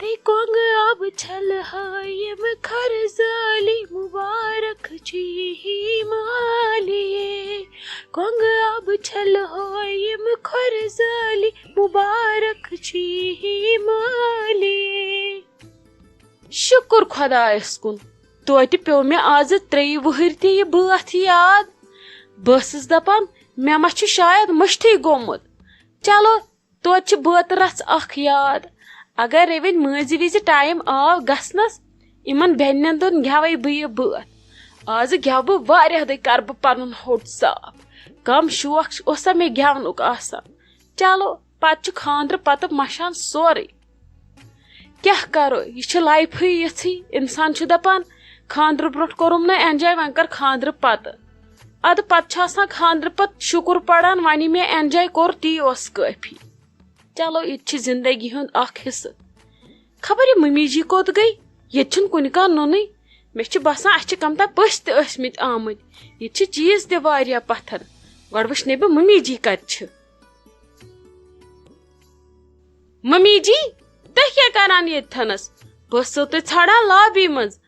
تے کونگ آب چھل ہایم خرزالی مبارک چھی مالی کونگ آب چھل ہایم خرزالی مبارک چھی مالی. شکر خدایس کن توتہ پیو مے آز 3 وہر تہ یہ بات یاد. بہس دپان مے ما چھ شاید مشتھے گومت. چلو توتہ بات رژ اخ یاد. اگر ون ماضی وز ٹائم آو گھنس ان بینن دون گھوے بہ بات. آز گو بہ واریاہ دہ کر بہ پنن ہوٹ صاف. کم شوق اوسا مے گونک آسان. چلو پتہ خاندر پتہ مشان سورے. کیا کرو یہ لائف یژھی انسان دپان خاندر برونٹ کورم نا اینجاے ون کر خاندر پتہ. اد پتہ خاندر پتہ شکر پڑان ونی مے اینجاے کور تی اوس کافی. چلو یہ زندگی ہند اخ حصہ. خبر یہ ممی جی کوت گئی یہ کن کان نونی. مے باسان اس کم تا پس تہ ٲسمٕتۍ آمٕتۍ. یہ چیز تہ واریاہ پتھر. گۄڈٕ وٕچھنے بہٕ ممی جی کتہِ چھِ. ممی جی تُہۍ کیٛاہ کران ییٚتھنس؟ بہٕ ٲسسو تۄہہِ ژھانڈان لابی منٛز.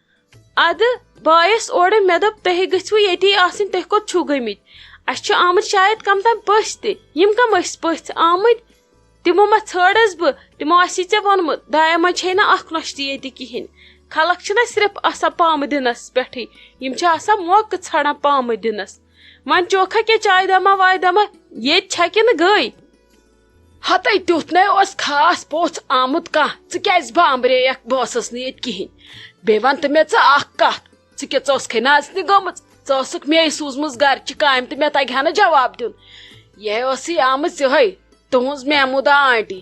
ادٕ بایس اورٕ مےٚ دوٚپ تُہۍ گٔژھِو ییٚتی آسٕنۍ. تُہۍ کوٚت چھِو گٔمٕتۍ؟ اسہِ چھُ آمٕتۍ شاید کم تام پٔژھۍ تہِ. یِم کم ٲسۍ پٔژھۍ آمٕتۍ؟ تمو ما ژھٲڑس بہٕ. تمو آسی ژےٚ ووٚنمُت دایہ منٛز چھے نہٕ اکھ نۄش تہِ ییٚتہِ کِہینۍ. خلق چھِنہ صرف آسان پامہٕ دِنس پٮ۪ٹھٕے. یِم چھِ آسان موقعہٕ ژھانڈان پامہٕ دِنس. وۄنۍ چوکھا کینٛہہ چاے دما واے دما ییٚتہِ چھا کِنہٕ گٔے؟ ہتے تیُتھ نے اوس خاص پوٚژھ آمُت کانٛہہ. ژٕ کیازِ بامبرییکھ؟ بہٕ ٲسٕس نہٕ ییٚتہِ کِہینۍ. بیٚیہِ وَن تہٕ مےٚ ژٕ اکھ کتھ. ژٕ کیٛاہ ژٕ ٲسکھے نژنہِ گٔمٕژ؟ ژٕ ٲسٕکھ مے سوٗزمٕژ گرچہِ کامہِ تہٕ مےٚ تگہِ ہا نہٕ جواب دیُن. یہِ ٲسٕے آمٕژ یِہے تُہنٛز محموٗدا آنٹی.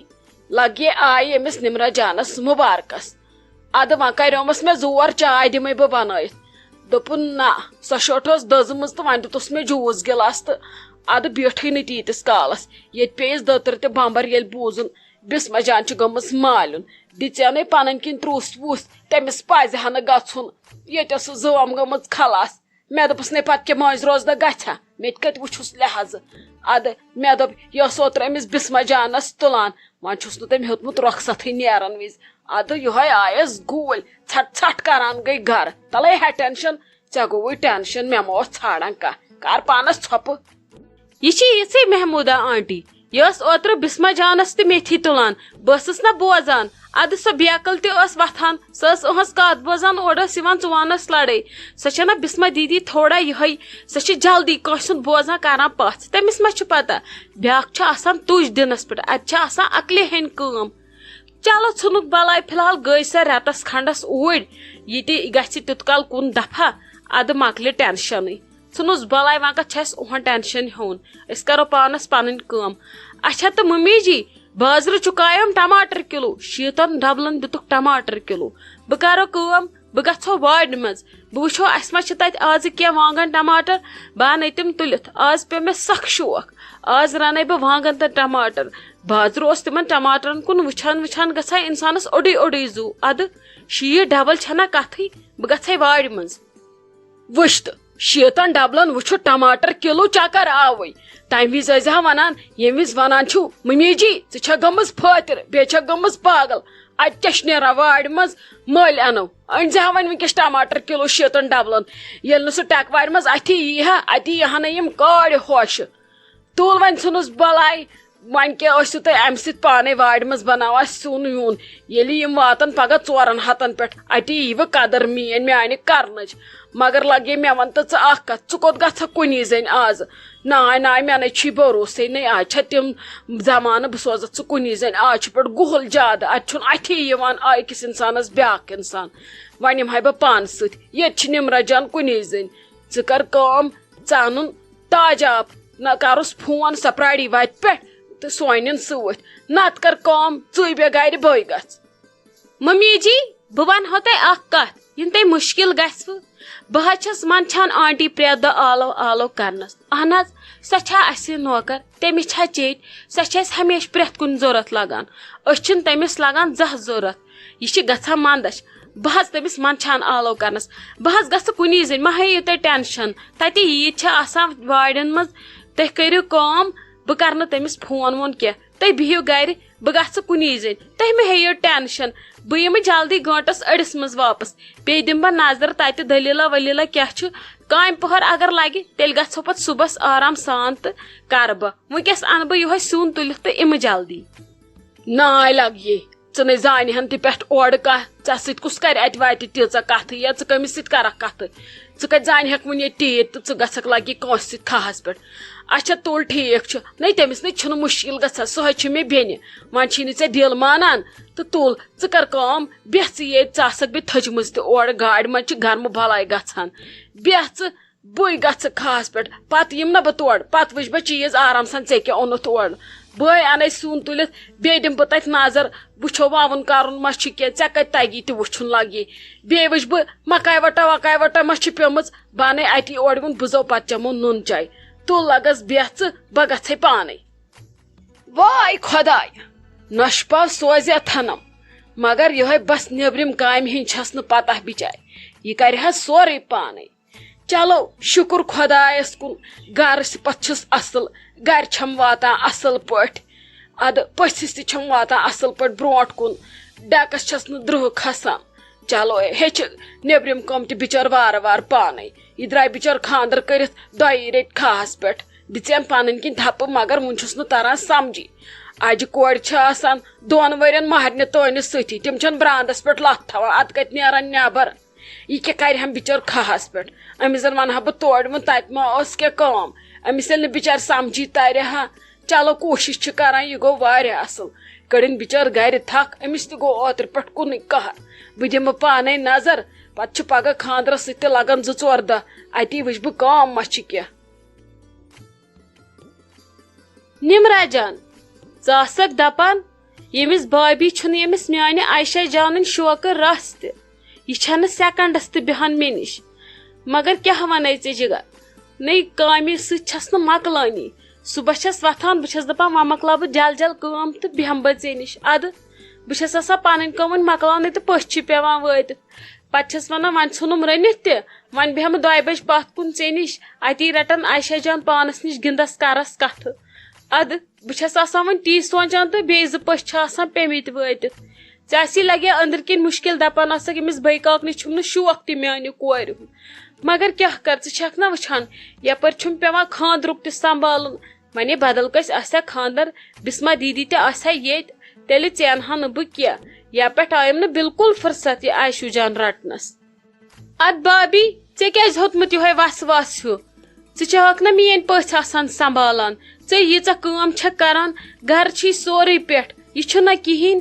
لگیے آیہِ أمِس نمرا جانس مُبارکس. ادٕ وۄنۍ کریومس مےٚ زور چاے دِمے بہٕ بنٲیِتھ. دوٚپُن نہ سۄ شوٹ ٲس دٔزمٕژ تہٕ وۄنۍ دِتُس مےٚ جوٗس گِلاس تہٕ ادٕ بیٖٹھٕے نہٕ تیٖتِس کالس. ییٚتہِ پیٚیس دٔتٕر تہِ بمبر ییٚلہِ بوٗزُن بسما جان چھِ گٔمٕژ مالیُن. دِژیاونے پنٕنۍ کِنۍ ترٛوٗس ووٗس. تٔمِس پزِ ہا نہٕ گژھُن. ییٚتہِ ٲسٕس زٲم گٔمٕژ خلاص. مےٚ دوٚپُس نے پتہٕ کیٛاہ مٲنٛزِ روزدہ گژھِ ہا. مےٚ تہِ کتہِ وٕچھُس لحاظہٕ. ادٕ مےٚ دوٚپ یہِ ٲس اوترٕ أمِس بسما جانس تُلان. وۄنۍ چھُس نہٕ تٔمۍ ہیوٚتمُت رۄخصتھٕے نیرن وِزِ. ادٕ یِہوے آیس گوٗلۍ ژھٹ ژھٹ کران گٔے گرٕ. تلے ہے ٹینشن. ژےٚ گوٚوُے ٹینشن مےٚ ما اوس ژھانڈان کانٛہہ. کر پانس ژھۄپہٕ. یہ چھ یژھے محموٗدا آنٹی. یہ ٲس اوترٕ بسما جانس تہِ میتھی تُلان. بہٕ ٲسٕس نا بوزان. ادٕ سۄ بیکل تہِ ٲس وتھان. سۄ ٲس أہٕنٛز کتھ بوزان. اورٕ ٲس یِوان ژٕ وانس لڑٲے. سۄ چھےٚ نا بسما دیدی تھوڑا یِہے. سۄ چھِ جلدی کٲنٛسہِ ہُنٛد بوزان کران پژھ. تٔمِس ما چھُ پتہ بیاکھ چھُ آسان تُج دِنس پٮ۪ٹھ. اتہِ چھِ آسان عقلہِ ہٕنٛدۍ کٲم. چلو ژھٕنُکھ بلاے فلحال گٔے سۄ رٮ۪تس کھنڈس اوٗرۍ. یہِ تہِ گژھِ تیُت کال کُن دفعہ. ادٕ مۄکلہِ ٹینشنٕے. ژھٕنُس بلاے. وۄنۍ کتھ چھِ اسہِ اُہُنٛد ٹینشن ہیوٚن. أسۍ کرو پانس پنٕنۍ کٲم. اچھا تہٕ ممی جی بازرٕ چُکایوم ٹماٹر کِلوٗ. 6 ڈبلن دِتُکھ ٹماٹر کِلوٗ. بہٕ کرو کٲم بہٕ گژھو وارِ منٛز. بہٕ وٕچھو اسہِ ما چھِ تتہِ آزٕ کینٛہہ وانگن ٹماٹر. بہٕ انَے تِم تُلِتھ. آز پیٚو مےٚ سخ شوق. آز رنَے بہٕ وانگن تہٕ ٹماٹر. بازرٕ اوس تِمن ٹماٹرن کُن وٕچھان وٕچھان گژھان انسانس اوٚڑُے اوٚڑُے زوٗ. ادٕ 6 ڈبل چھنا کتھٕے. بہٕ گژھے وارِ منٛز. وٕچھ تہٕ 6 ڈبلن وٕچھُتھ ٹماٹر کِلوٗ چکر آوٕے. تمہِ وِزِ ٲسۍ زِ ونان ییٚمہِ وِزِ ونان چھُو ممی جی ژٕ چھکھ گٔمٕژ فٲتِر بیٚیہِ چھکھ گٔمٕژ پاگل. اتہِ کیٛاہ چھُ نیران وارِ منٛز مٔلۍ انو. أنۍ زِ ہا وۄنۍ وٕنکیٚس ٹماٹر کِلوٗ 6 ڈبلن. ییٚلہِ نہٕ سُہ ٹٮ۪کہٕ وارِ منٛز اتھی یی ہا اتہِ یی ہا نہٕ یِم کاڑِ ہوشہِ. تُل وۄنۍ ژھٕنُس بلاے. وۄنۍ کیٛاہ ٲسِو تُہۍ امہِ سۭتۍ پانے وارِ منٛز بناوان سیُن ویُن. ییٚلہِ یِم واتن پگہہ 4 ہتن پٮ۪ٹھ اتہِ ییٖوٕ قدر میانہِ کرنٕچ. مگر لگے مےٚ ون تہٕ ژٕ اکھ کتھ. ژٕ کوٚت گژھکھ کُنی زٔنۍ آز؟ ناے ناے مےٚ نَے چھُے بروسے نَے. آز چھا تِم زمانہٕ بہٕ سوزتھ ژٕ کُنی زٔنۍ. آز چھُ پٮ۪ٹھ گُہل زیادٕ. اتہِ چھُنہٕ اتھی یِوان أکِس انسانس بیاکھ انسان. وۄنۍ یِمہٕ ہا بہٕ پانہٕ سۭتۍ. ییٚتہِ چھِ نمرا جان کُنی زٔنۍ. ژٕ کر کٲم ژٕ انُن تاج آب. نہ کرُس فون سۄ پراری وتہِ پٮ۪ٹھ تہٕ سُہ أنِن سۭتۍ. نتہٕ کر کٲم ژٕے بیٚہہ گرِ بٕے گژھ. ممی جی بہٕ ونہو تۄہہِ اکھ کتھ یِنہٕ تۄہہِ مُشکل گژھوٕ. بہٕ حظ چھس منٛدچھان آنٹی پرٛٮ۪تھ دۄہ آلو آلو کرنس. اہن حظ سۄ چھا اسہِ نوکر. تٔمِس چھا چیٚٹۍ. سۄ چھِ اسہِ ہمیشہٕ پرٛٮ۪تھ کُنہِ ضوٚرتھ لگان. أسۍ چھِنہٕ تٔمِس لگان زانٛہہ ضوٚرتھ. یہِ چھِ گژھان منٛدچھ. بہٕ حظ تٔمِس منٛدچھان آلو کرنس. بہٕ حظ گژھٕ کُنی زٔنۍ. مہ ہیٚیِو تُہۍ ٹینشن. تتہِ عیٖد چھِ آسان وارٮ۪ن منٛز. تُہۍ کٔرِو کٲم بہٕ کرٕ نہٕ تٔمِس فون وون کینٛہہ. تُہۍ بِہِو گرِ بہ گژھٕ کُنی زٔنۍ تُہۍ مہ ہیٚیِو ٹینشن بہٕ یِمہٕ جلدی گٲنٛٹس أڑِس منٛز واپس بیٚیہِ دِمہٕ بہٕ نظر تتہِ دٔلیٖلا ؤلیٖلا کیٛاہ چھُ کامہِ پٔہر اگر لگہِ تیٚلہِ گژھو پتہٕ صُبحس آرام سان تہٕ کرٕ بہٕ وٕنکٮ۪س انہٕ بہٕ یِہوے سیُن تُلِتھ تہٕ یِمہٕ جلدی ناے لگ یے ژٕ نَے زانہِ ہن تہِ پٮ۪ٹھ اورٕ کانٛہہ ژےٚ سۭتۍ کُس کرِ اتہِ واتہِ تیٖژاہ کتھٕ یا ژٕ کٔمِس سۭتۍ کرکھ کتھٕ ژٕ کتہِ زانہِ ہٮ۪کھ وُنہِ ییٚتہِ ٹیٖرۍ تہٕ ژٕ گژھکھ لگی کٲنٛسہِ سۭتۍ کھہس پٮ۪ٹھ اچھا تُل ٹھیٖک چھُ نَے تٔمِس نَے چھُنہٕ مُشکِل گژھان سۄے چھِ مےٚ بیٚنہِ وۄنۍ چھی نہٕ ژےٚ دِل مانان تہٕ تُل ژٕ کر کٲم بیٚہہ ژٕ ییٚتہِ ژٕ آسکھ بیٚیہِ تھٔچمٕژ تہِ اورٕ گاڑِ منٛز چھِ گرمہٕ بلاے گژھان بیٚہہ ژٕ بٕے گژھٕ کھہس پٮ۪ٹھ پتہٕ یِمہٕ نا بہٕ تورٕ پتہٕ وٕچھٕ بہٕ چیٖز آرام سان ژےٚ کیٛاہ اوٚنُتھ اورٕ بٲے انے سیُن تُلِتھ بیٚیہِ دِمہٕ بہٕ تتہِ نظر وٕچھو وَوُن کرُن ما چھُ کینٛہہ ژےٚ کتہِ تگی تہِ وٕچھُن لگی بیٚیہِ وٕچھٕ بہٕ مکاے وٹا ما چھِ پیٚمٕژ بہٕ انے اتی اورٕ یِمن بٕزو پتہٕ چٮ۪مو نُن چاے تُل لگس بیٚہہ ژٕ بہٕ گژھے پانے واے خۄداے نۄشہِ پاو سوزِ اتھنم مگر یِہوے بس نیبرِم کامہِ ہِنٛدۍ چھس نہٕ پتہ بِچارِ یہِ کرِ حظ سورُے پانے چلو شُکر خۄدایس کُن گرٕ پتہٕ چھُس اصل گرِ چھم واتان اصل پٲٹھۍ ادٕ پٔژھِس تہِ چھم واتان اصل پٲٹھۍ برونٛٹھ کُن ڈیکس چھس نہٕ درٛہ کھسان چلو ہیٚچھِ نیبرِم کٲم تہِ بِچٲر وارٕ وارٕ پانے یہِ درٛاے بِچٲر خانٛدر کٔرِتھ دۄیی ریٚتۍ کھہس پٮ۪ٹھ دِژٮ۪م پنٕنۍ کِنۍ تھپہٕ مگر وُنہِ چھُس نہٕ تران سمجھی اجہِ کورِ چھِ آسان 2 ؤرین مہرنہِ تٲنِس سۭتی تِم چھنہٕ برانٛدس پٮ۪ٹھ لتھ تھاوان ادٕ کتہِ نیران نٮ۪بر یہِ کیٛاہ کرِ ہم بِچٲر کھہس پٮ۪ٹھ أمِس زن ونہٕ ہا بہٕ تورٕ وۄنۍ تتہِ ما ٲس کینٛہہ کٲم أمِس ییٚلہِ نہٕ بِچارِ سمجھی ترِ ہا چلو کوٗشش چھِ کران یہِ گوٚو واریاہ اصل کٔڑٕنۍ بِچٲر گرِ تھکھ أمِس تہِ گوٚو اوترٕ پٮ۪ٹھ کُنُے قہر بہٕ دِمہٕ پانے نظر پتہٕ چھِ پگہہ خانٛدرس سۭتۍ تہِ لگان 2-4 دۄہ اتی وٕچھٕ بہٕ کٲم ما چھِ کینٛہہ نِمرا جان ژٕ آسکھ دپان ییٚمِس بابی چھُنہٕ ییٚمِس میانہِ عایشہ جانٕنۍ شوقہٕ رس تہِ یہِ چھنہٕ سیکنڈس تہِ بیہان مےٚ نِش مگر کیٛاہ ونے ژےٚ جِگر نٔے کامہِ سۭتۍ چھس نہٕ مکلٲنی صبحس چھس وتھان بہٕ چھس دپان وۄنۍ مکلاو بہٕ جل کٲم تہٕ بیہمہٕ بہٕ ژےٚ نِش ادٕ بہٕ چھس آسان پنٕنۍ کٲم وۄنۍ مکلاونٕے تہٕ پٔژھۍ چھِ پیوان وٲتِتھ پتہٕ چھس ونان وۄنۍ ژھُنُم رٔنِتھ تہِ وۄنۍ بیہمہٕ 2 بجہِ پتھ کُن ژےٚ نِش اتی رٹن عایشہ جان پانس نِش گِنٛدس کرس کتھٕ ادٕ بہٕ چھس آسان وۄنۍ تی سونچان تہٕ بیٚیہِ 2 پٔژھۍ چھِ آسان پیمٕتۍ وٲتِتھ ژےٚ آسی لگیا أنٛدرۍ کِنۍ مُشکِل دپان آسکھ أمِس بٔے کاکنہِ چھُم نہٕ شوق تہِ میانہِ کورِ ہُنٛد مگر کیٛاہ کر ژٕ چھکھ نا وٕچھان یپٲرۍ چھُم پیوان خانٛدرُک تہِ سمبالُن ونے بدل کٲنٛسہِ آسہِ ہا خانٛدر بسما دیدی تہِ آسہِ ہا ییٚتہِ تیٚلہِ ژینہٕ ہا نہٕ بہٕ کینٛہہ یا پٮ۪ٹھ آیِم نہٕ بالکُل فرصت یہِ عایشوٗ جان رٹنس ادٕ بابی ژےٚ کیٛازِ ہیوٚتمُت یِہوے وسواس ہیوٗ ژٕ چھَکھ نا میٲنۍ پٔژھۍ آسان سمبالان ژےٚ ییٖژاہ کٲم چھکھ کران گرٕ چھُے سورُے پٮ۪ٹھ یہِ چھُنہ کِہینۍ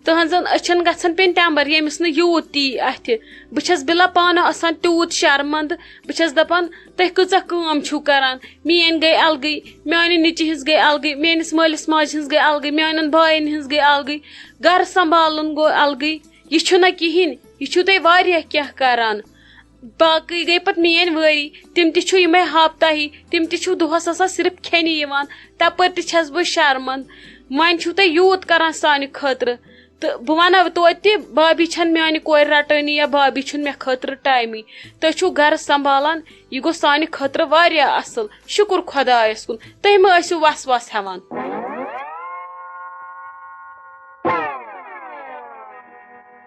تٕہنٛزن أچھن گژھن پیٚنۍ ٹٮ۪مبر ییٚمِس نہٕ یوٗت تی اتھِ بہٕ چھس بِلا پانہٕ آسان تیوٗت شرمنٛدٕ بہٕ چھس دپان تُہۍ کۭژاہ کٲم چھِو کران میٲنۍ گٔے الگٕے میانہِ نیٚچی ہِنٛز گٔے الگٕے میٲنِس مٲلِس ماجہِ ہِنٛز گٔے الگٕے میانٮ۪ن بایَن ہِنٛز گٔے الگٕے گرٕ سمبالُن گوٚو الگٕے یہِ چھُنہ کِہینۍ یہِ چھُو تُہۍ واریاہ کینٛہہ کران باقٕے گٔے پتہٕ میٲنۍ وٲری تِم تہِ چھُو یِمے ہاپتاہی تِم تہِ چھُو دۄہس آسان صرف کھٮ۪نہِ یِوان تپٲرۍ تہِ چھس بہٕ شرمنٛد وۄنۍ چھُو تُہۍ یوٗت کران سانہِ خٲطرٕ تہٕ بہٕ ونہو توتہِ بابی چھنہٕ میانہِ کورِ رٹٲنی یا بابی چھُنہٕ مےٚ خٲطرٕ ٹایمٕے تُہۍ چھِو گرٕ سمبالان یہِ گوٚو سانہِ خٲطرٕ واریاہ اصل شُکر خۄدایس کُن تُہۍ مہ ٲسِو وسواس ہٮ۪وان